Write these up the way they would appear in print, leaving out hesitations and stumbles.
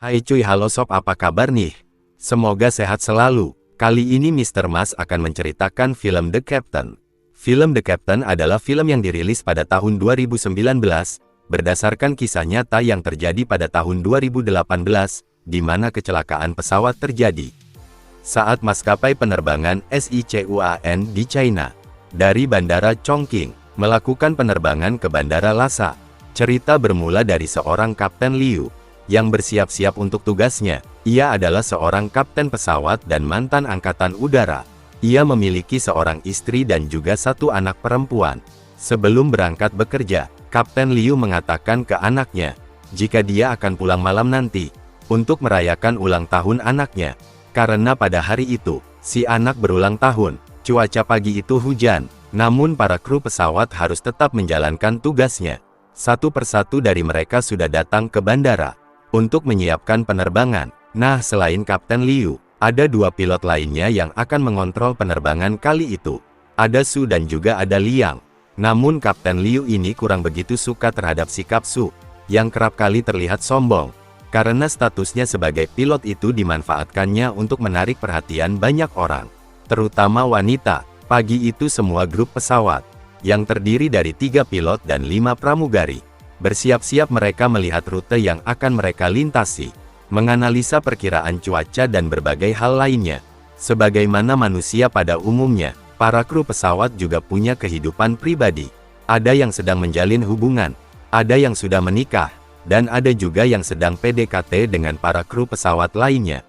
Hai cuy, halo sob, apa kabar nih? Semoga sehat selalu. Kali ini Mr. Mas akan menceritakan film The Captain. Film The Captain adalah film yang dirilis pada tahun 2019, berdasarkan kisah nyata yang terjadi pada tahun 2018, di mana kecelakaan pesawat terjadi saat maskapai penerbangan SICUAN di China, dari Bandara Chongqing, melakukan penerbangan ke Bandara Lhasa. Cerita bermula dari seorang Kapten Liu, yang bersiap-siap untuk tugasnya. Ia adalah seorang kapten pesawat dan mantan angkatan udara. Ia memiliki seorang istri dan juga satu anak perempuan. Sebelum berangkat bekerja, Kapten Liu mengatakan ke anaknya, jika dia akan pulang malam nanti, untuk merayakan ulang tahun anaknya. Karena pada hari itu, si anak berulang tahun. Cuaca pagi itu hujan, namun para kru pesawat harus tetap menjalankan tugasnya. Satu persatu dari mereka sudah datang ke bandara untuk menyiapkan penerbangan. Nah, selain Kapten Liu, ada dua pilot lainnya yang akan mengontrol penerbangan kali itu. Ada Su dan juga ada Liang. Namun Kapten Liu ini kurang begitu suka terhadap sikap Su, yang kerap kali terlihat sombong. Karena statusnya sebagai pilot itu dimanfaatkannya untuk menarik perhatian banyak orang, terutama wanita. Pagi itu semua grup pesawat, yang terdiri dari 3 pilot dan 5 pramugari, bersiap-siap. Mereka melihat rute yang akan mereka lintasi, menganalisa perkiraan cuaca dan berbagai hal lainnya. Sebagaimana manusia pada umumnya, para kru pesawat juga punya kehidupan pribadi. Ada yang sedang menjalin hubungan, ada yang sudah menikah, dan ada juga yang sedang PDKT dengan para kru pesawat lainnya.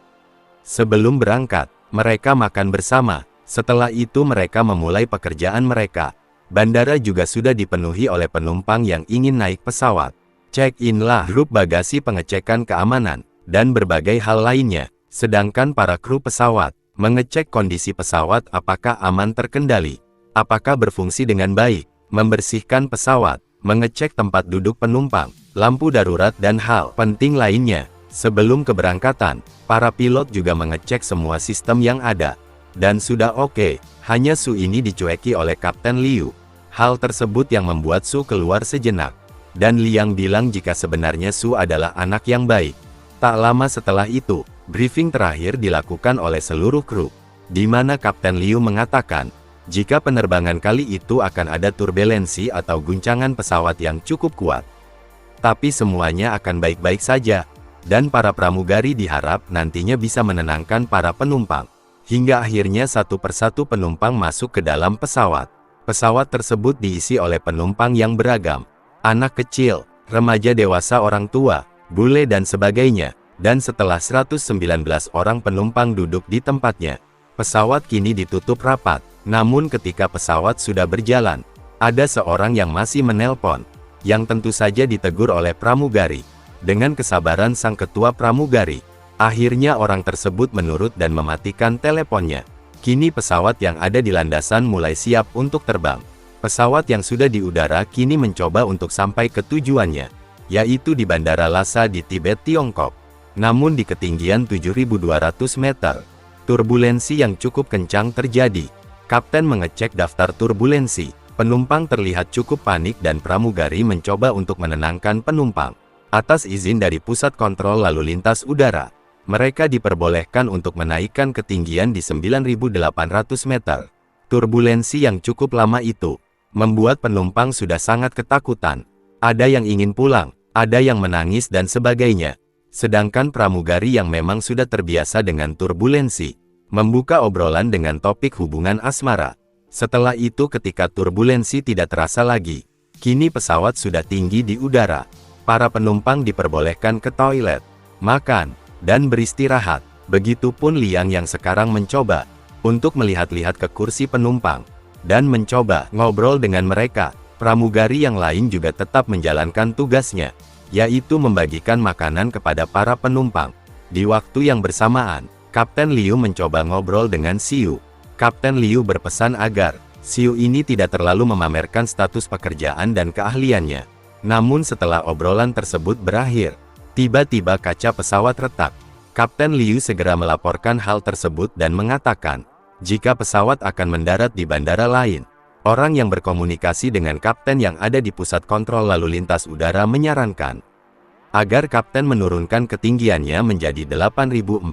Sebelum berangkat, mereka makan bersama. Setelah itu mereka memulai pekerjaan mereka. Bandara juga sudah dipenuhi oleh penumpang yang ingin naik pesawat. Check-in-lah, grup bagasi, pengecekan keamanan, dan berbagai hal lainnya. Sedangkan para kru pesawat mengecek kondisi pesawat apakah aman terkendali, apakah berfungsi dengan baik, membersihkan pesawat, mengecek tempat duduk penumpang, lampu darurat, dan hal penting lainnya. Sebelum keberangkatan, para pilot juga mengecek semua sistem yang ada. Dan sudah oke, hanya Su ini dicueki oleh Kapten Liu. Hal tersebut yang membuat Su keluar sejenak. Dan Liang bilang jika sebenarnya Su adalah anak yang baik. Tak lama setelah itu, briefing terakhir dilakukan oleh seluruh kru, di mana Kapten Liu mengatakan, jika penerbangan kali itu akan ada turbulensi atau guncangan pesawat yang cukup kuat. Tapi semuanya akan baik-baik saja, dan para pramugari diharap nantinya bisa menenangkan para penumpang. Hingga akhirnya satu persatu penumpang masuk ke dalam pesawat. Pesawat tersebut diisi oleh penumpang yang beragam. Anak kecil, remaja, dewasa, orang tua, bule, dan sebagainya. Dan setelah 119 orang penumpang duduk di tempatnya, pesawat kini ditutup rapat. Namun ketika pesawat sudah berjalan, ada seorang yang masih menelpon, yang tentu saja ditegur oleh pramugari. Dengan kesabaran sang ketua pramugari, akhirnya orang tersebut menurut dan mematikan teleponnya. Kini pesawat yang ada di landasan mulai siap untuk terbang. Pesawat yang sudah di udara kini mencoba untuk sampai ke tujuannya, yaitu di Bandara Lhasa di Tibet, Tiongkok. Namun di ketinggian 7.200 meter, turbulensi yang cukup kencang terjadi. Kapten mengecek daftar turbulensi, penumpang terlihat cukup panik dan pramugari mencoba untuk menenangkan penumpang. Atas izin dari pusat kontrol lalu lintas udara, mereka diperbolehkan untuk menaikkan ketinggian di 9.800 meter. Turbulensi yang cukup lama itu membuat penumpang sudah sangat ketakutan. Ada yang ingin pulang, ada yang menangis dan sebagainya. Sedangkan pramugari yang memang sudah terbiasa dengan turbulensi, membuka obrolan dengan topik hubungan asmara. Setelah itu ketika turbulensi tidak terasa lagi, kini pesawat sudah tinggi di udara. Para penumpang diperbolehkan ke toilet, makan, dan beristirahat. Begitupun Liang yang sekarang mencoba untuk melihat-lihat ke kursi penumpang, dan mencoba ngobrol dengan mereka. Pramugari yang lain juga tetap menjalankan tugasnya, yaitu membagikan makanan kepada para penumpang. Di waktu yang bersamaan, Kapten Liu mencoba ngobrol dengan Siu. Kapten Liu berpesan agar Siu ini tidak terlalu memamerkan status pekerjaan dan keahliannya. Namun setelah obrolan tersebut berakhir, tiba-tiba kaca pesawat retak. Kapten Liu segera melaporkan hal tersebut dan mengatakan, jika pesawat akan mendarat di bandara lain. Orang yang berkomunikasi dengan kapten yang ada di pusat kontrol lalu lintas udara menyarankan agar kapten menurunkan ketinggiannya menjadi 8.400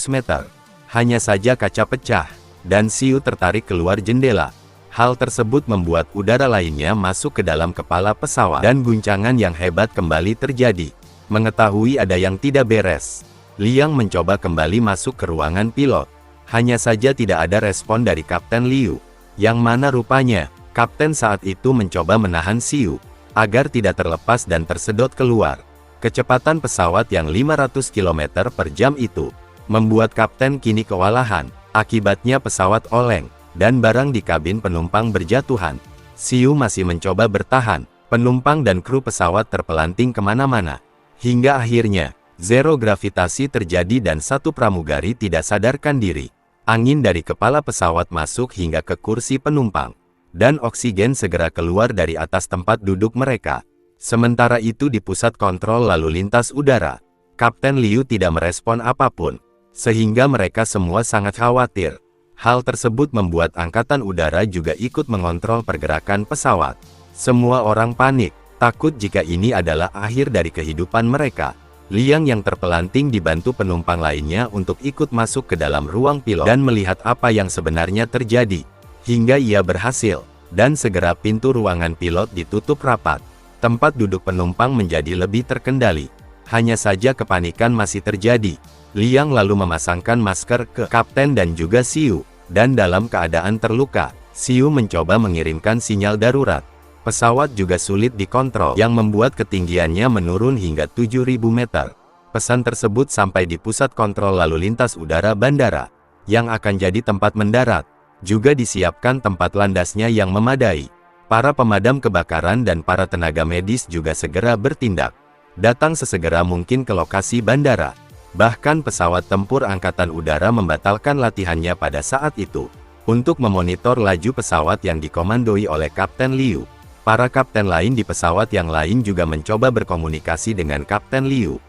meter. Hanya saja kaca pecah, dan Siu tertarik keluar jendela. Hal tersebut membuat udara lainnya masuk ke dalam kepala pesawat, dan guncangan yang hebat kembali terjadi. Mengetahui ada yang tidak beres, Liang mencoba kembali masuk ke ruangan pilot. Hanya saja tidak ada respon dari Kapten Liu, yang mana rupanya, kapten saat itu mencoba menahan Siu, agar tidak terlepas dan tersedot keluar. Kecepatan pesawat yang 500 km per jam itu, membuat kapten kini kewalahan. Akibatnya pesawat oleng, dan barang di kabin penumpang berjatuhan. Siu masih mencoba bertahan, penumpang dan kru pesawat terpelanting kemana-mana. Hingga akhirnya, zero gravitasi terjadi dan satu pramugari tidak sadarkan diri. Angin dari kepala pesawat masuk hingga ke kursi penumpang, dan oksigen segera keluar dari atas tempat duduk mereka. Sementara itu di pusat kontrol lalu lintas udara, Kapten Liu tidak merespon apapun, sehingga mereka semua sangat khawatir. Hal tersebut membuat Angkatan Udara juga ikut mengontrol pergerakan pesawat. Semua orang panik, takut jika ini adalah akhir dari kehidupan mereka. Liang yang terpelanting dibantu penumpang lainnya untuk ikut masuk ke dalam ruang pilot dan melihat apa yang sebenarnya terjadi. Hingga ia berhasil, dan segera pintu ruangan pilot ditutup rapat. Tempat duduk penumpang menjadi lebih terkendali. Hanya saja kepanikan masih terjadi. Liang lalu memasangkan masker ke kapten dan juga Siu, dan dalam keadaan terluka, Siu mencoba mengirimkan sinyal darurat. Pesawat juga sulit dikontrol, yang membuat ketinggiannya menurun hingga 7.000 meter. Pesan tersebut sampai di pusat kontrol lalu lintas udara bandara, yang akan jadi tempat mendarat. Juga disiapkan tempat landasnya yang memadai. Para pemadam kebakaran dan para tenaga medis juga segera bertindak, datang sesegera mungkin ke lokasi bandara. Bahkan pesawat tempur Angkatan Udara membatalkan latihannya pada saat itu, untuk memonitor laju pesawat yang dikomandoi oleh Kapten Liu. Para kapten lain di pesawat yang lain juga mencoba berkomunikasi dengan Kapten Liu,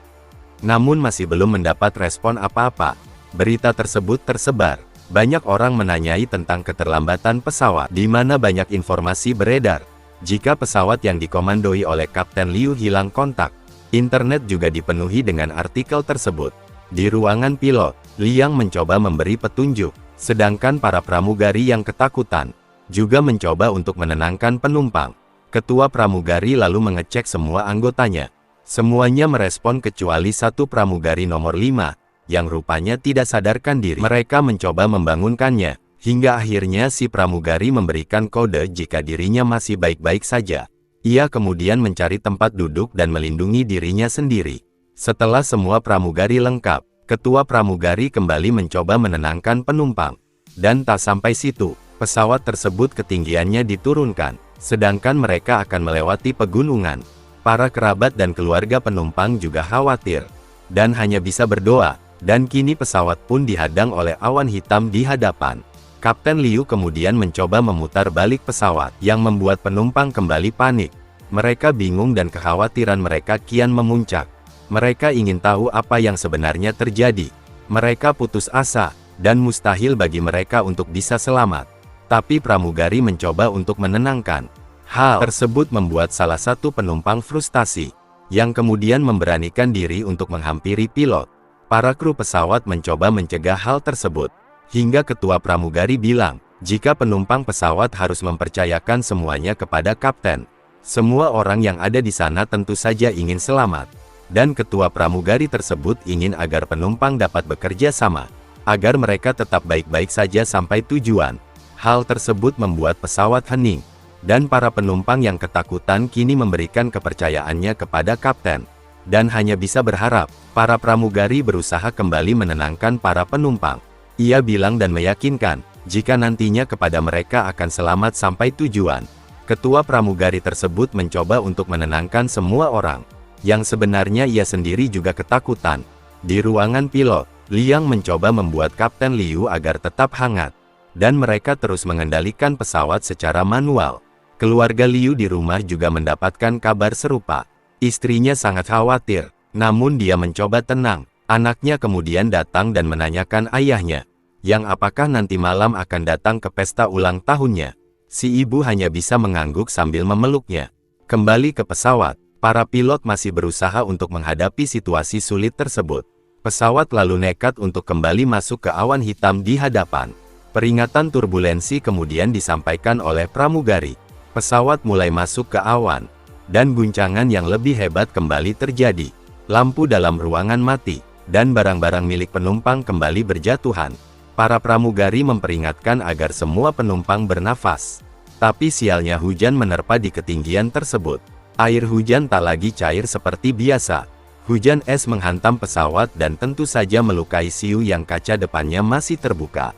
namun masih belum mendapat respon apa-apa. Berita tersebut tersebar. Banyak orang menanyai tentang keterlambatan pesawat, di mana banyak informasi beredar. Jika pesawat yang dikomandoi oleh Kapten Liu hilang kontak, internet juga dipenuhi dengan artikel tersebut. Di ruangan pilot, Liang mencoba memberi petunjuk, sedangkan para pramugari yang ketakutan juga mencoba untuk menenangkan penumpang. Ketua pramugari lalu mengecek semua anggotanya. Semuanya merespon kecuali satu pramugari nomor 5, yang rupanya tidak sadarkan diri. Mereka mencoba membangunkannya, hingga akhirnya si pramugari memberikan kode jika dirinya masih baik-baik saja. Ia kemudian mencari tempat duduk dan melindungi dirinya sendiri. Setelah semua pramugari lengkap, ketua pramugari kembali mencoba menenangkan penumpang. Dan tak sampai situ, pesawat tersebut ketinggiannya diturunkan, sedangkan mereka akan melewati pegunungan. Para kerabat dan keluarga penumpang juga khawatir, dan hanya bisa berdoa, dan kini pesawat pun dihadang oleh awan hitam di hadapan. Kapten Liu kemudian mencoba memutar balik pesawat, yang membuat penumpang kembali panik. Mereka bingung dan kekhawatiran mereka kian memuncak. Mereka ingin tahu apa yang sebenarnya terjadi. Mereka putus asa, dan mustahil bagi mereka untuk bisa selamat. Tapi pramugari mencoba untuk menenangkan. Hal tersebut membuat salah satu penumpang frustasi, yang kemudian memberanikan diri untuk menghampiri pilot. Para kru pesawat mencoba mencegah hal tersebut, hingga ketua pramugari bilang, jika penumpang pesawat harus mempercayakan semuanya kepada kapten. Semua orang yang ada di sana tentu saja ingin selamat, dan ketua pramugari tersebut ingin agar penumpang dapat bekerja sama, agar mereka tetap baik-baik saja sampai tujuan. Hal tersebut membuat pesawat hening, dan para penumpang yang ketakutan kini memberikan kepercayaannya kepada kapten, dan hanya bisa berharap. Para pramugari berusaha kembali menenangkan para penumpang. Ia bilang dan meyakinkan, jika nantinya kepada mereka akan selamat sampai tujuan. Ketua pramugari tersebut mencoba untuk menenangkan semua orang, yang sebenarnya ia sendiri juga ketakutan. Di ruangan pilot, Liang mencoba membuat Kapten Liu agar tetap hangat, dan mereka terus mengendalikan pesawat secara manual. Keluarga Liu di rumah juga mendapatkan kabar serupa. Istrinya sangat khawatir, namun dia mencoba tenang. Anaknya kemudian datang dan menanyakan ayahnya, yang apakah nanti malam akan datang ke pesta ulang tahunnya. Si ibu hanya bisa mengangguk sambil memeluknya. Kembali ke pesawat, Para pilot masih berusaha untuk menghadapi situasi sulit tersebut. Pesawat lalu nekat untuk kembali masuk ke awan hitam di hadapan. Peringatan turbulensi kemudian disampaikan oleh pramugari. Pesawat mulai masuk ke awan, dan guncangan yang lebih hebat kembali terjadi. Lampu dalam ruangan mati, dan barang-barang milik penumpang kembali berjatuhan. Para pramugari memperingatkan agar semua penumpang bernafas. Tapi sialnya hujan menerpa di ketinggian tersebut. Air hujan tak lagi cair seperti biasa. Hujan es menghantam pesawat dan tentu saja melukai Siu yang kaca depannya masih terbuka.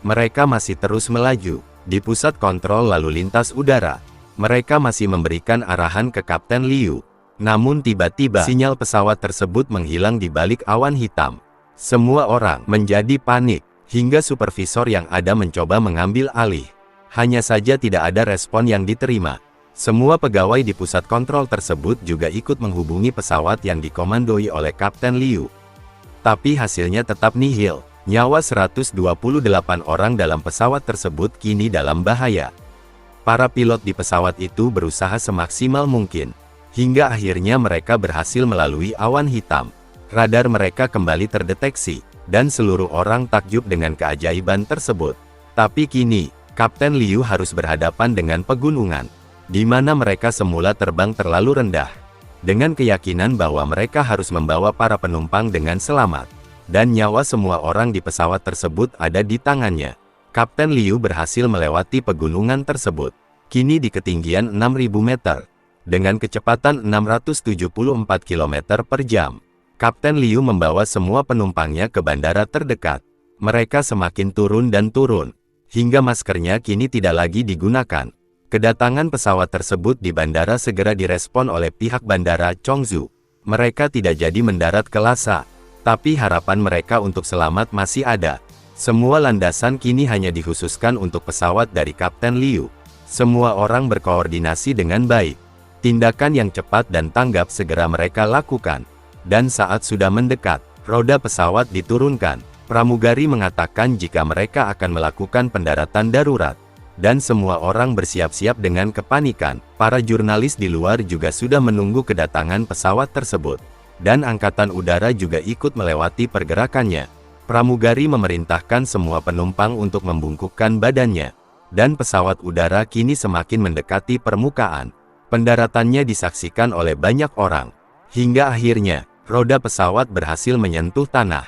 Mereka masih terus melaju. Di pusat kontrol lalu lintas udara, mereka masih memberikan arahan ke Kapten Liu. Namun tiba-tiba sinyal pesawat tersebut menghilang di balik awan hitam. Semua orang menjadi panik, hingga supervisor yang ada mencoba mengambil alih. Hanya saja tidak ada respon yang diterima. Semua pegawai di pusat kontrol tersebut juga ikut menghubungi pesawat yang dikomandoi oleh Kapten Liu. Tapi hasilnya tetap nihil. Nyawa 128 orang dalam pesawat tersebut kini dalam bahaya. Para pilot di pesawat itu berusaha semaksimal mungkin. Hingga akhirnya mereka berhasil melalui awan hitam. Radar mereka kembali terdeteksi, dan seluruh orang takjub dengan keajaiban tersebut. Tapi kini, Kapten Liu harus berhadapan dengan pegunungan, di mana mereka semula terbang terlalu rendah, dengan keyakinan bahwa mereka harus membawa para penumpang dengan selamat, dan nyawa semua orang di pesawat tersebut ada di tangannya. Kapten Liu berhasil melewati pegunungan tersebut, kini di ketinggian 6.000 meter, dengan kecepatan 674 km per jam. Kapten Liu membawa semua penumpangnya ke bandara terdekat. Mereka semakin turun dan turun, hingga maskernya kini tidak lagi digunakan. Kedatangan pesawat tersebut di bandara segera direspon oleh pihak bandara Chongzhou. Mereka tidak jadi mendarat ke Lhasa, tapi harapan mereka untuk selamat masih ada. Semua landasan kini hanya dikhususkan untuk pesawat dari Kapten Liu. Semua orang berkoordinasi dengan baik. Tindakan yang cepat dan tanggap segera mereka lakukan. Dan saat sudah mendekat, roda pesawat diturunkan. Pramugari mengatakan jika mereka akan melakukan pendaratan darurat. Dan semua orang bersiap-siap dengan kepanikan. Para jurnalis di luar juga sudah menunggu kedatangan pesawat tersebut. Dan angkatan udara juga ikut melewati pergerakannya. Pramugari memerintahkan semua penumpang untuk membungkukkan badannya. Dan pesawat udara kini semakin mendekati permukaan. Pendaratannya disaksikan oleh banyak orang. Hingga akhirnya, roda pesawat berhasil menyentuh tanah.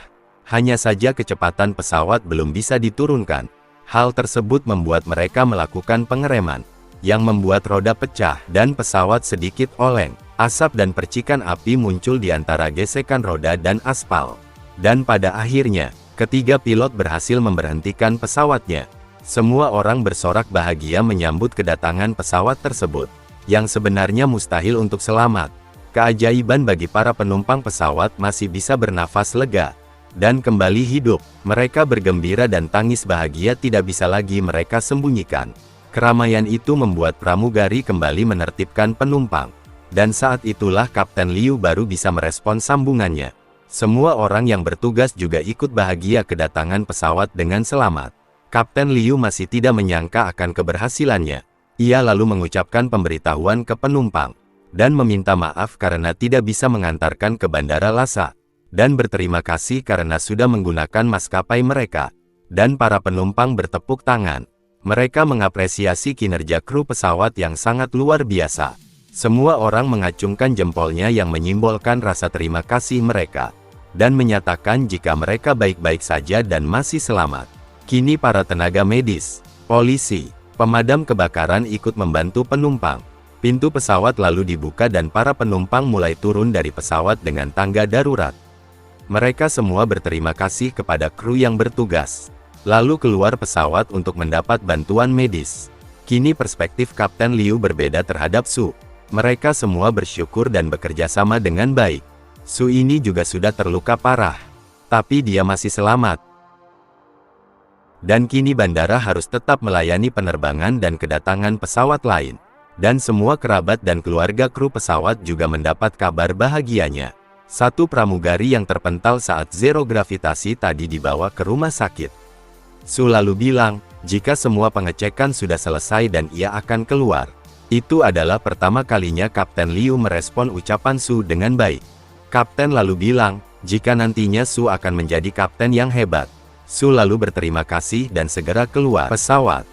Hanya saja kecepatan pesawat belum bisa diturunkan. Hal tersebut membuat mereka melakukan pengereman, yang membuat roda pecah dan pesawat sedikit oleng. Asap dan percikan api muncul di antara gesekan roda dan aspal. Dan pada akhirnya, ketiga pilot berhasil memberhentikan pesawatnya. Semua orang bersorak bahagia menyambut kedatangan pesawat tersebut, yang sebenarnya mustahil untuk selamat. Keajaiban bagi para penumpang pesawat masih bisa bernafas lega dan kembali hidup. Mereka bergembira dan tangis bahagia tidak bisa lagi mereka sembunyikan. Keramaian itu membuat pramugari kembali menertibkan penumpang. Dan saat itulah Kapten Liu baru bisa merespon sambungannya. Semua orang yang bertugas juga ikut bahagia kedatangan pesawat dengan selamat. Kapten Liu masih tidak menyangka akan keberhasilannya. Ia lalu mengucapkan pemberitahuan ke penumpang, dan meminta maaf karena tidak bisa mengantarkan ke Bandara Lhasa. Dan berterima kasih karena sudah menggunakan maskapai mereka. Dan para penumpang bertepuk tangan. Mereka mengapresiasi kinerja kru pesawat yang sangat luar biasa. Semua orang mengacungkan jempolnya yang menyimbolkan rasa terima kasih mereka. Dan menyatakan jika meraka baik-baik saja dan masih selamat. Kini para tenaga medis, polisi, pemadam kebakaran ikut membantu penumpang. Pintu pesawat lalu dibuka dan para penumpang mulai turun dari pesawat dengan tangga darurat. Mereka semua berterima kasih kepada kru yang bertugas, lalu keluar pesawat untuk mendapat bantuan medis. Kini perspektif Kapten Liu berbeda terhadap Su. Mereka semua bersyukur dan bekerja sama dengan baik. Su ini juga sudah terluka parah, tapi dia masih selamat. Dan kini bandara harus tetap melayani penerbangan dan kedatangan pesawat lain. Dan semua kerabat dan keluarga kru pesawat juga mendapat kabar bahagianya. Satu pramugari yang terpental saat zero gravitasi tadi dibawa ke rumah sakit. Su lalu bilang, jika semua pengecekan sudah selesai dan ia akan keluar. Itu adalah pertama kalinya Kapten Liu merespon ucapan Su dengan baik. Kapten lalu bilang, jika nantinya Su akan menjadi kapten yang hebat. Su lalu berterima kasih dan segera keluar pesawat.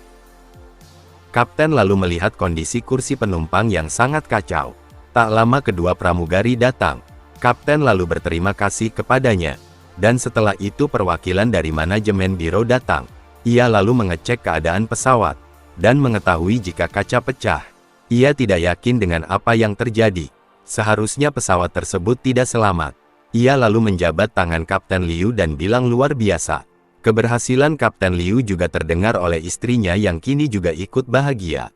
Kapten lalu melihat kondisi kursi penumpang yang sangat kacau. Tak lama kedua pramugari datang. Kapten lalu berterima kasih kepadanya. Dan setelah itu perwakilan dari manajemen biro datang. Ia lalu mengecek keadaan pesawat. Dan mengetahui jika kaca pecah. Ia tidak yakin dengan apa yang terjadi. Seharusnya pesawat tersebut tidak selamat. Ia lalu menjabat tangan Kapten Liu dan bilang luar biasa. Keberhasilan Kapten Liu juga terdengar oleh istrinya yang kini juga ikut bahagia.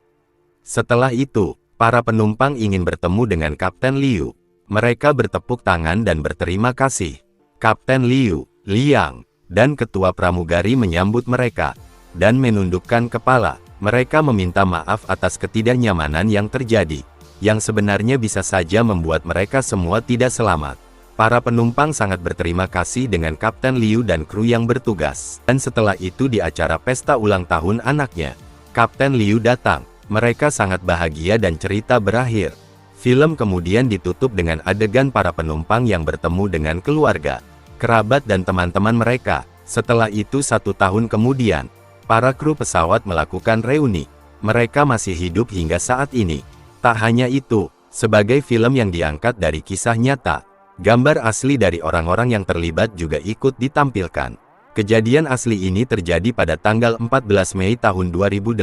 Setelah itu, para penumpang ingin bertemu dengan Kapten Liu. Mereka bertepuk tangan dan berterima kasih. Kapten Liu, Liang, dan ketua pramugari menyambut mereka. Dan menundukkan kepala. Mereka meminta maaf atas ketidaknyamanan yang terjadi. Yang sebenarnya bisa saja membuat mereka semua tidak selamat. Para penumpang sangat berterima kasih dengan Kapten Liu dan kru yang bertugas. Dan setelah itu di acara pesta ulang tahun anaknya, Kapten Liu datang. Mereka sangat bahagia dan cerita berakhir. Film kemudian ditutup dengan adegan para penumpang yang bertemu dengan keluarga, kerabat dan teman-teman mereka. Setelah itu 1 tahun kemudian, para kru pesawat melakukan reuni. Mereka masih hidup hingga saat ini. Tak hanya itu, sebagai film yang diangkat dari kisah nyata, gambar asli dari orang-orang yang terlibat juga ikut ditampilkan. Kejadian asli ini terjadi pada tanggal 14 Mei tahun 2018,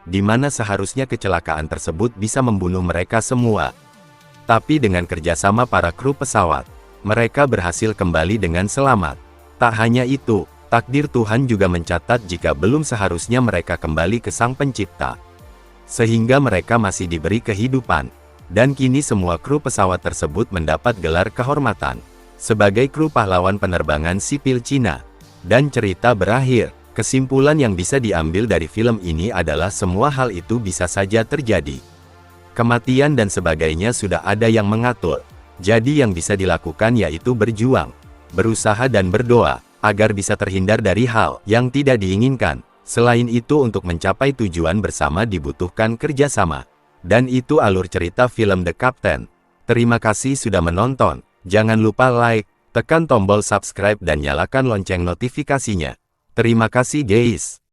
di mana seharusnya kecelakaan tersebut bisa membunuh mereka semua. Tapi dengan kerjasama para kru pesawat, mereka berhasil kembali dengan selamat. Tak hanya itu, takdir Tuhan juga mencatat jika belum seharusnya mereka kembali ke Sang Pencipta. Sehingga mereka masih diberi kehidupan. Dan kini semua kru pesawat tersebut mendapat gelar kehormatan sebagai kru pahlawan penerbangan sipil Cina. Dan cerita berakhir. Kesimpulan yang bisa diambil dari film ini adalah semua hal itu bisa saja terjadi. Kematian dan sebagainya sudah ada yang mengatur. Jadi yang bisa dilakukan yaitu berjuang, berusaha dan berdoa, agar bisa terhindar dari hal yang tidak diinginkan. Selain itu untuk mencapai tujuan bersama dibutuhkan kerjasama. Dan itu alur cerita film The Captain. Terima kasih sudah menonton. Jangan lupa like, tekan tombol subscribe dan nyalakan lonceng notifikasinya. Terima kasih guys.